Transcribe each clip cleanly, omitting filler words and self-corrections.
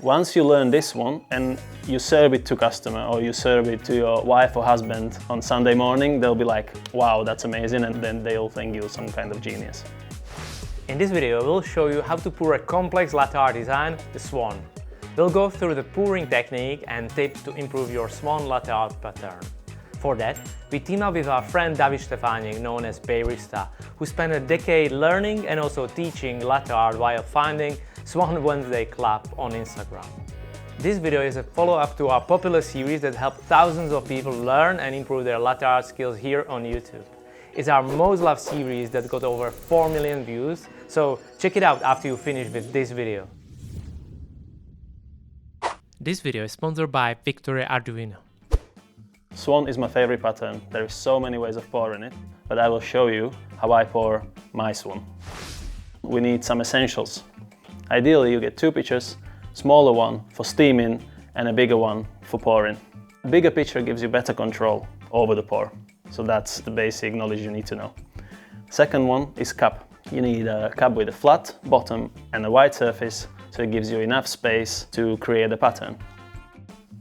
Once you learn this one and you serve it to customer or you serve it to your wife or husband on Sunday morning, they'll be like, wow, that's amazing, and then they'll think you're some kind of genius. In this video, we'll show you how to pour a complex latte art design, the Swan. We'll go through the pouring technique and tips to improve your Swan latte art pattern. For that, we team up with our friend David Stefanic, known as Barista, who spent a decade learning and also teaching latte art while finding Swan Wednesday Club on Instagram. This video is a follow-up to our popular series that helped thousands of people learn and improve their latte art skills here on YouTube. It's our most loved series that got over 4 million views, so check it out after you finish with this video. This video is sponsored by Victoria Arduino. Swan is my favorite pattern. There are so many ways of pouring it, but I will show you how I pour my Swan. We need some essentials. Ideally, you get two pitchers, smaller one for steaming and a bigger one for pouring. A bigger pitcher gives you better control over the pour, so that's the basic knowledge you need to know. Second one is cup. You need a cup with a flat bottom and a wide surface, so it gives you enough space to create a pattern.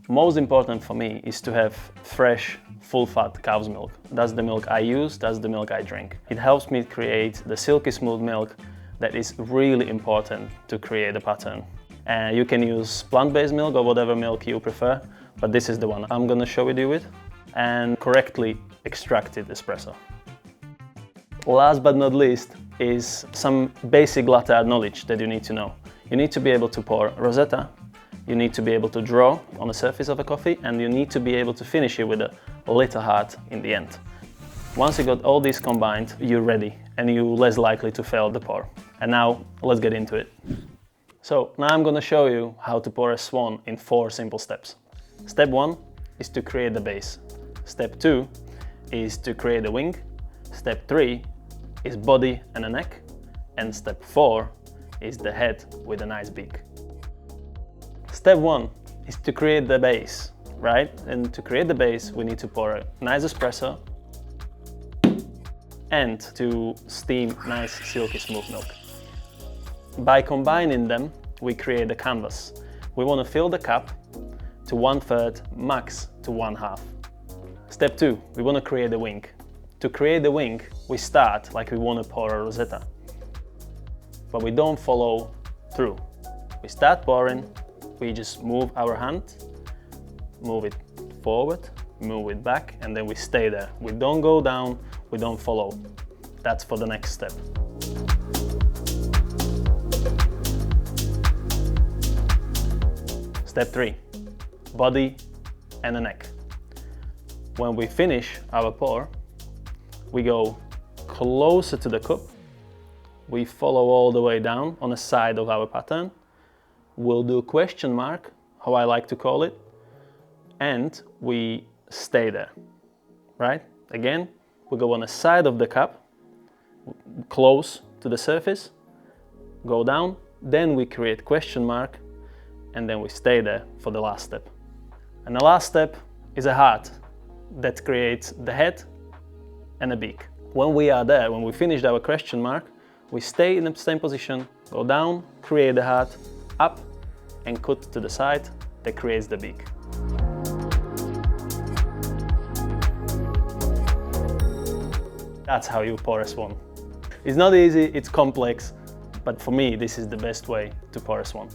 Most important for me is to have fresh, full-fat cow's milk. That's the milk I use, that's the milk I drink. It helps me create the silky smooth milk that is really important to create a pattern. You can use plant-based milk or whatever milk you prefer, but this is the one I'm gonna show you with, and correctly extracted espresso. Last but not least is some basic latte art knowledge that you need to know. You need to be able to pour rosetta, you need to be able to draw on the surface of a coffee, and you need to be able to finish it with a little heart in the end. Once you got all these combined, you're ready and you're less likely to fail the pour. And now let's get into it. So now I'm gonna show you how to pour a Swan in 4 simple steps. Step 1 is to create the base. Step 2 is to create the wing. Step 3 is body and a neck. And step 4 is the head with a nice beak. Step 1 is to create the base, right? And to create the base, we need to pour a nice espresso and to steam nice silky smooth milk. By combining them, we create a canvas. We want to fill the cup to 1/3, max to 1/2. Step 2, we want to create a wing. To create the wing, we start like we want to pour a rosetta, but we don't follow through. We start pouring, we just move our hand, move it forward, move it back, and then we stay there. We don't go down, we don't follow. That's for the next step. Step 3, body and the neck. When we finish our pour, we go closer to the cup, we follow all the way down on the side of our pattern. We'll do a question mark, how I like to call it, and we stay there, right? Again, we go on the side of the cup, close to the surface, go down, then we create question mark, and then we stay there for the last step. And the last step is a heart that creates the head and a beak. When we are there, when we finished our question mark, we stay in the same position, go down, create the heart, up, and cut to the side that creates the beak. That's how you pour a Swan. It's not easy, it's complex, but for me, this is the best way to pour a Swan.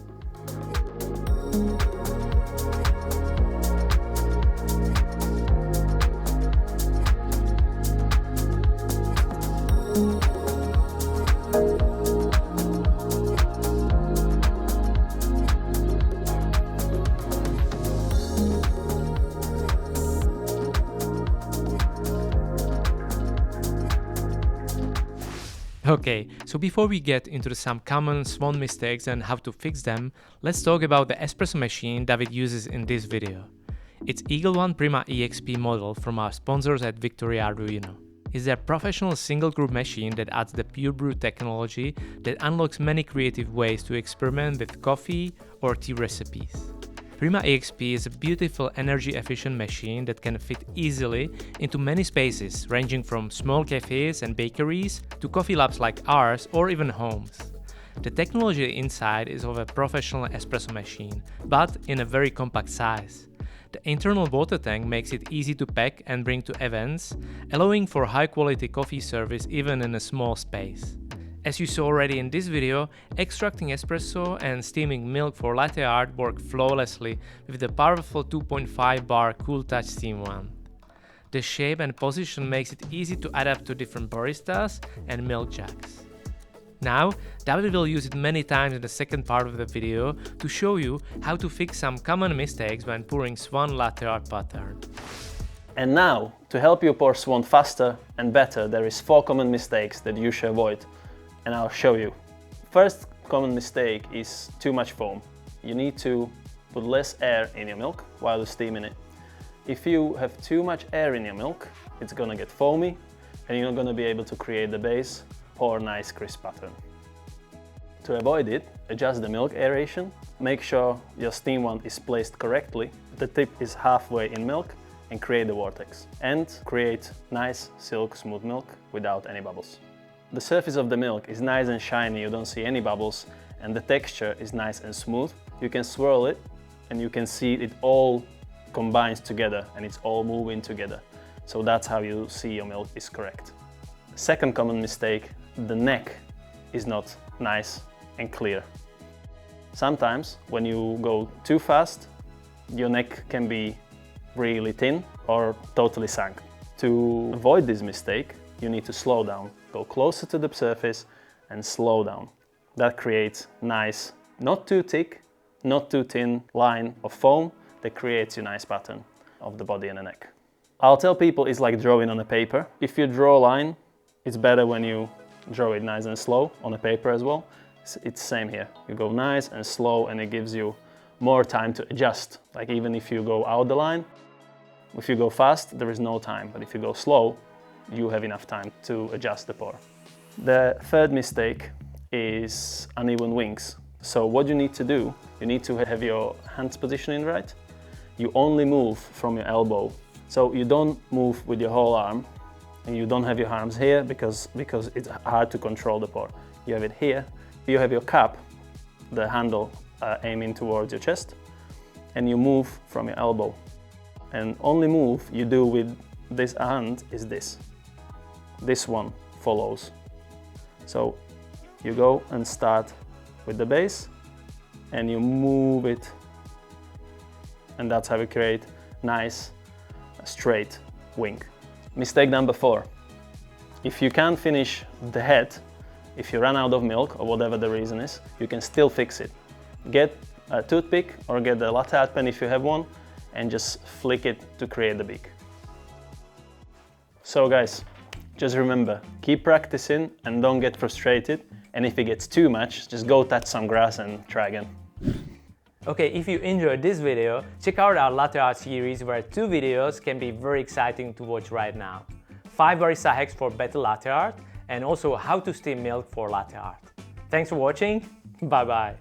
Okay, so before we get into some common Swan mistakes and how to fix them, let's talk about the espresso machine David uses in this video. It's Eagle One Prima EXP model from our sponsors at Victoria Arduino. It's their professional single group machine that adds the pure brew technology that unlocks many creative ways to experiment with coffee or tea recipes. Prima EXP is a beautiful energy-efficient machine that can fit easily into many spaces, ranging from small cafes and bakeries to coffee labs like ours or even homes. The technology inside is of a professional espresso machine, but in a very compact size. The internal water tank makes it easy to pack and bring to events, allowing for high-quality coffee service even in a small space. As you saw already in this video, extracting espresso and steaming milk for latte art work flawlessly with the powerful 2.5 bar Cool Touch steam wand. The shape and position makes it easy to adapt to different baristas and milk jugs. Now, David will use it many times in the second part of the video to show you how to fix some common mistakes when pouring Swan latte art pattern. And now, to help you pour Swan faster and better, there is 4 common mistakes that you should avoid, and I'll show you. First common mistake is too much foam. You need to put less air in your milk while you're steaming it. If you have too much air in your milk, it's gonna get foamy and you're not gonna be able to create the base, pour nice crisp pattern. To avoid it, adjust the milk aeration, make sure your steam wand is placed correctly, the tip is halfway in milk, and create the vortex. And create nice silk smooth milk without any bubbles. The surface of the milk is nice and shiny, you don't see any bubbles, and the texture is nice and smooth. You can swirl it and you can see it all combines together and it's all moving together. So that's how you see your milk is correct. Second common mistake, the neck is not nice and clear. Sometimes when you go too fast, your neck can be really thin or totally sunk. To avoid this mistake, you need to slow down. Go closer to the surface and slow down. That creates nice, not too thick, not too thin line of foam that creates a nice pattern of the body and the neck. I'll tell people it's like drawing on a paper. If you draw a line, it's better when you draw it nice and slow on a paper as well. It's same here. You go nice and slow and it gives you more time to adjust. Like even if you go out the line, if you go fast, there is no time. But if you go slow, you have enough time to adjust the pour. The third mistake is uneven wings. So what you need to do, you need to have your hands positioning right. You only move from your elbow. So you don't move with your whole arm and you don't have your arms here because it's hard to control the pour. You have it here. You have your cup, the handle aiming towards your chest, and you move from your elbow. And only move you do with this hand is this. This one follows. So you go and start with the base and you move it, and that's how we create nice straight wing. Mistake number 4. If you can't finish the head, if you run out of milk or whatever the reason is, you can still fix it. Get a toothpick or get the latte art pen if you have one and just flick it to create the beak. So guys, just remember, keep practicing and don't get frustrated. And if it gets too much, just go touch some grass and try again. Okay, if you enjoyed this video, check out our latte art series where 2 videos can be very exciting to watch right now. 5 barista hacks for better latte art and also how to steam milk for latte art. Thanks for watching, bye bye.